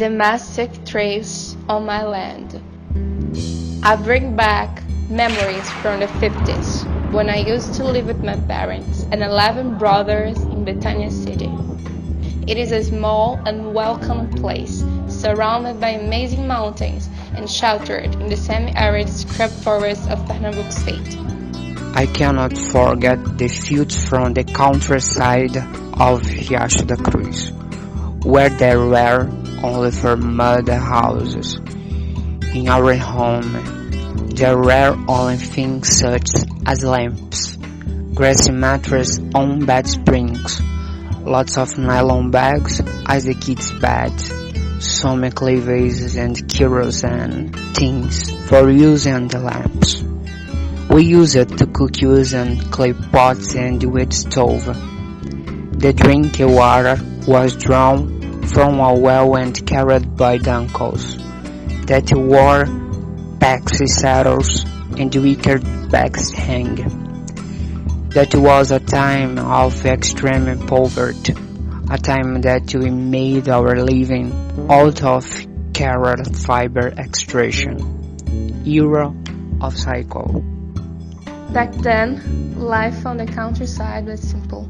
the Mastic trace on my land. I bring back memories from the 50s, when I used to live with my parents and 11 brothers in Betania City. It is a small and welcome place, surrounded by amazing mountains and sheltered in the semi-arid scrub forests of Pernambuco State. I cannot forget the fields from the countryside of Riacho da Cruz, where there were only four mud houses. In our home, there were only things such as lamps, grassy mattress on bed springs, lots of nylon bags as the kids' beds, some clay vases and kerosene tins for using the lamps. We used it to cook using clay pots and wood stove. The drinking water was drawn from a well and carried by the uncles that wore paxi saddles and wicker bags hang. That was a time of extreme poverty, a time that we made our living out of carrot fiber extraction. Era of cycle. Back then, life on the countryside was simple.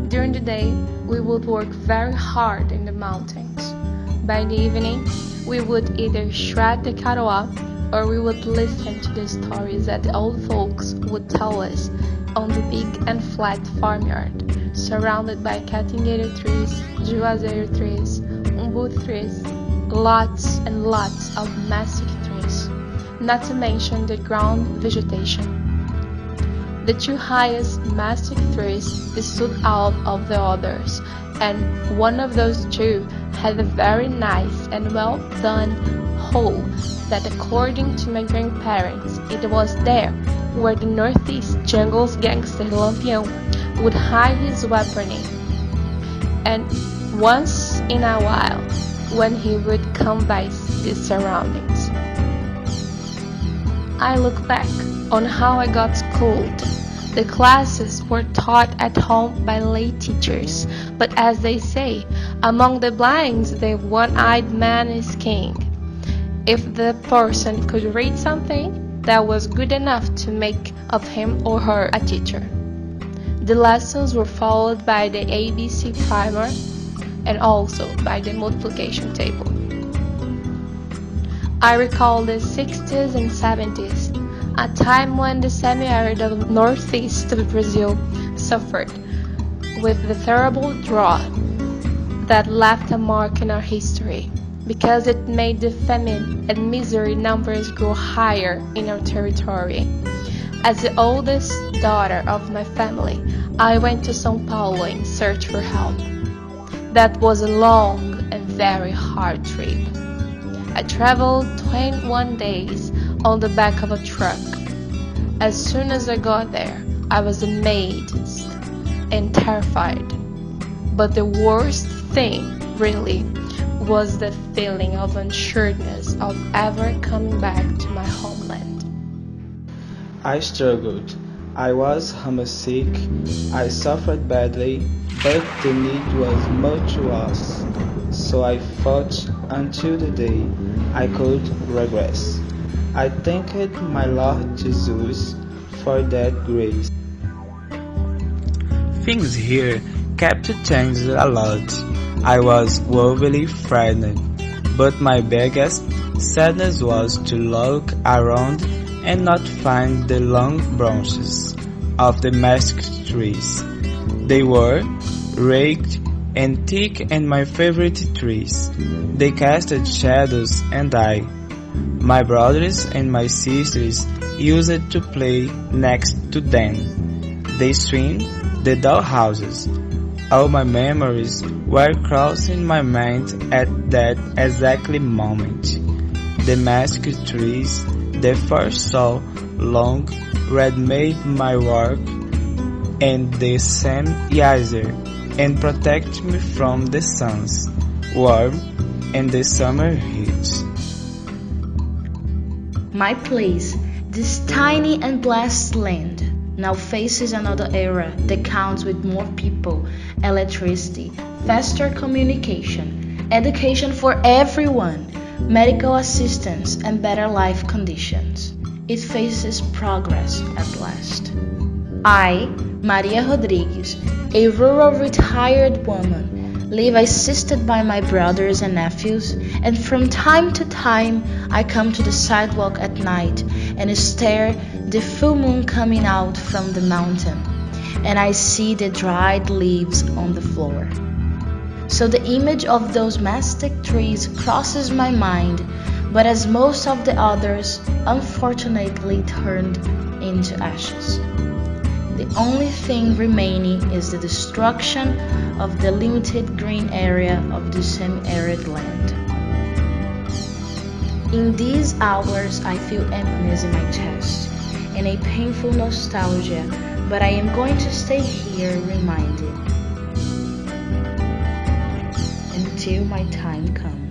During the day, we would work very hard in the mountains. By the evening, we would either shred the cattle up or we would listen to the stories that the old folks would tell us on the big and flat farmyard, surrounded by catingueira trees, juazeiro trees, umbu trees, lots and lots of mastic trees, not to mention the ground vegetation. The two highest mastic trees stood out of the others, and one of those two had a very nice and well done hole that, according to my grandparents, it was there where the Northeast Jungle's gangster Lampião would hide his weaponry, and once in a while when he would come by the surroundings. I look back on how I got schooled. The classes were taught at home by lay teachers, but as they say, among the blinds the one-eyed man is king. If the person could read something, that was good enough to make of him or her a teacher. The lessons were followed by the ABC primer and also by the multiplication table. I recall the 60s and 70s, a time when the semi-arid of northeast of Brazil suffered with the terrible drought that left a mark in our history, because it made the famine and misery numbers grow higher in our territory. As the oldest daughter of my family, I went to São Paulo in search for help. That was a long and very hard trip. I traveled 21 days on the back of a truck. As soon as I got there, I was amazed and terrified. But the worst thing, really, was the feeling of unsureness of ever coming back to my homeland. I struggled. I was homesick. I suffered badly, but the need was much worse. So I fought until the day I could regress. I thanked my Lord Jesus for that grace. Things here kept changing a lot. I was woefully frightened, but my biggest sadness was to look around and not find the long branches of the mastic trees. They were raked and thick, and my favorite trees. They casted shadows, and I, my brothers and my sisters used to play next to them. They swing the doll houses. All my memories were crossing my mind at that exactly moment. The mastic trees, the first so long, red made my work, and the same easier, and protect me from the sun's warm and the summer heat. My place, this tiny and blessed land, now faces another era that counts with more people, electricity, faster communication, education for everyone, medical assistance, and better life conditions. It faces progress at last. I, Maria Rodrigues, a rural retired woman, live assisted by my brothers and nephews, and from time to time I come to the sidewalk at night and stare the full moon coming out from the mountain, and I see the dried leaves on the floor. So the image of those mastic trees crosses my mind, but as most of the others unfortunately turned into ashes. The only thing remaining is the destruction of the limited green area of the semi-arid land. In these hours I feel emptiness in my chest and a painful nostalgia, but I am going to stay here reminded until my time comes.